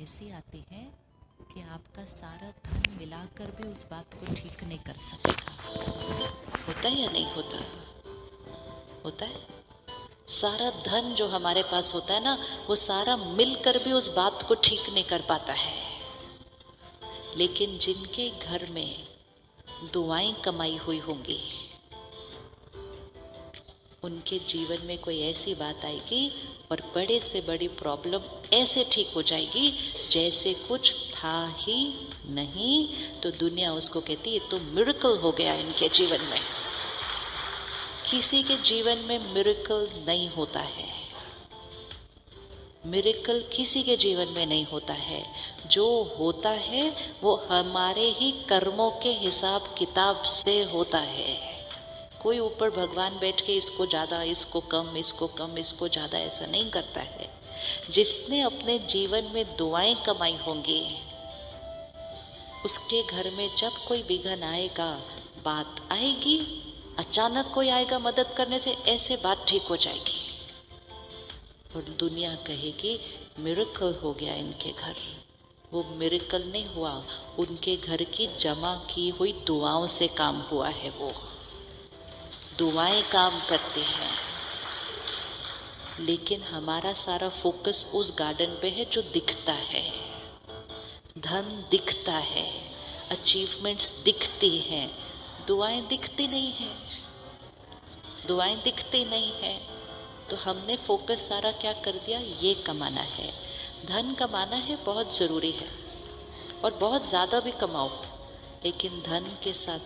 ऐसी आती है कि आपका सारा धन मिलाकर भी उस बात को ठीक नहीं कर सकेगा। होता है या नहीं होता? होता है। सारा धन जो हमारे पास होता है ना, वो सारा मिलकर भी उस बात को ठीक नहीं कर पाता है। लेकिन जिनके घर में दुआएं कमाई हुई होंगी, उनके जीवन में कोई ऐसी बात आएगी और बड़े से बड़ी प्रॉब्लम ऐसे ठीक हो जाएगी जैसे कुछ था ही नहीं। तो दुनिया उसको कहती है तो मिरेकल हो गया इनके जीवन में। किसी के जीवन में मिरेकल नहीं होता है। मिरेकल किसी के जीवन में नहीं होता है। जो होता है वो हमारे ही कर्मों के हिसाब किताब से होता है। कोई ऊपर भगवान बैठ के इसको ज़्यादा, इसको कम, इसको कम, इसको ज़्यादा ऐसा नहीं करता है। जिसने अपने जीवन में दुआएं कमाई होंगी, उसके घर में जब कोई विघ्न आएगा, बात आएगी, अचानक कोई आएगा मदद करने से, ऐसे बात ठीक हो जाएगी और दुनिया कहेगी मिरेकल हो गया इनके घर। वो मिरेकल नहीं हुआ, उनके घर की जमा की हुई दुआओं से काम हुआ है। वो दुआएं काम करते हैं। लेकिन हमारा सारा फोकस उस गार्डन पे है जो दिखता है। धन दिखता है, अचीवमेंट्स दिखती हैं, दुआएं दिखती नहीं है। दुआएं दिखती नहीं है तो हमने फोकस सारा क्या कर दिया, ये कमाना है, धन कमाना है, बहुत ज़रूरी है और बहुत ज़्यादा भी कमाओ। लेकिन धन के साथ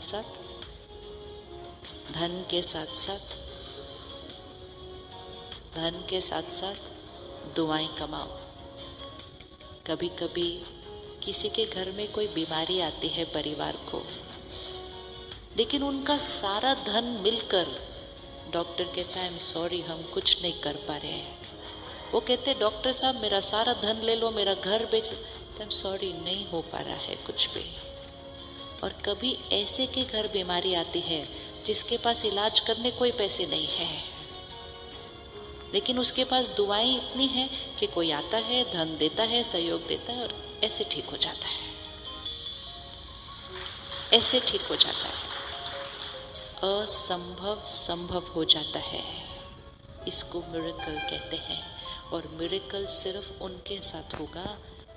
साथ दुआएं कमाओ। कभी कभी किसी के घर में कोई बीमारी आती है परिवार को, लेकिन उनका सारा धन मिलकर डॉक्टर कहता है आई एम सॉरी, हम कुछ नहीं कर पा रहे हैं। वो कहते डॉक्टर साहब मेरा सारा धन ले लो, मेरा घर बेच, आई एम सॉरी, नहीं हो पा रहा है कुछ भी। और कभी ऐसे के घर बीमारी आती है जिसके पास इलाज करने कोई पैसे नहीं है, लेकिन उसके पास दुआएं इतनी हैं कि कोई आता है, धन देता है, सहयोग देता है और ऐसे ठीक हो जाता है, ऐसे ठीक हो जाता है। असंभव संभव हो जाता है। इसको मिरेकल कहते हैं। और मिरेकल सिर्फ उनके साथ होगा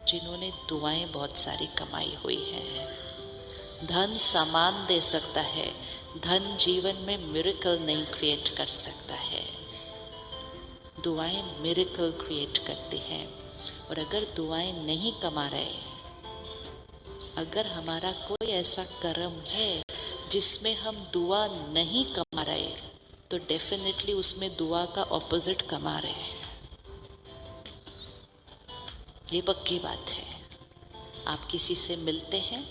जिन्होंने दुआएं बहुत सारी कमाई हुई है। धन सामान दे सकता है, धन जीवन में मिरेकल नहीं क्रिएट कर सकता है। दुआएं मिरेकल क्रिएट करती हैं। और अगर दुआएं नहीं कमा रहे, अगर हमारा कोई ऐसा कर्म है जिसमें हम दुआ नहीं कमा रहे, तो डेफिनेटली उसमें दुआ का ऑपोजिट कमा रहे हैं। ये पक्की बात है। आप किसी से मिलते हैं,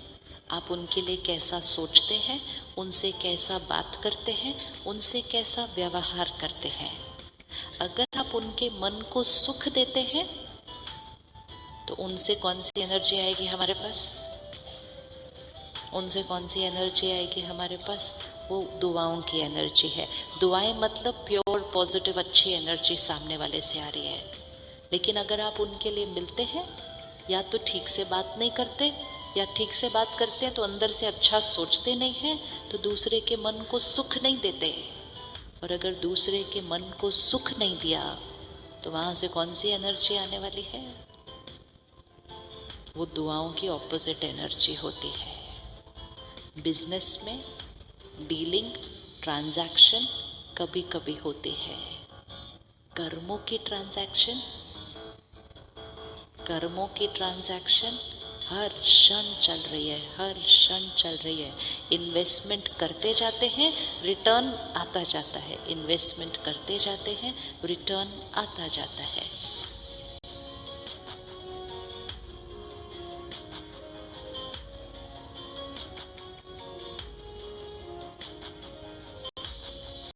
आप उनके लिए कैसा सोचते हैं, उनसे कैसा बात करते हैं, उनसे कैसा व्यवहार करते हैं। अगर आप उनके मन को सुख देते हैं तो उनसे कौन सी एनर्जी आएगी हमारे पास? उनसे कौन सी एनर्जी आएगी हमारे पास? वो दुआओं की एनर्जी है। दुआएं मतलब प्योर पॉजिटिव अच्छी एनर्जी सामने वाले से आ रही है। लेकिन अगर आप उनके लिए मिलते हैं, या तो ठीक से बात नहीं करते, या ठीक से बात करते हैं तो अंदर से अच्छा सोचते नहीं हैं, तो दूसरे के मन को सुख नहीं देते। और अगर दूसरे के मन को सुख नहीं दिया तो वहाँ से कौन सी एनर्जी आने वाली है? वो दुआओं की ऑपोजिट एनर्जी होती है। बिजनेस में डीलिंग, ट्रांजैक्शन कभी कभी होती है। कर्मों की ट्रांजैक्शन हर क्षण चल रही है, हर क्षण चल रही है। इन्वेस्टमेंट करते जाते हैं, रिटर्न आता जाता है, इन्वेस्टमेंट करते जाते हैं, रिटर्न आता जाता है।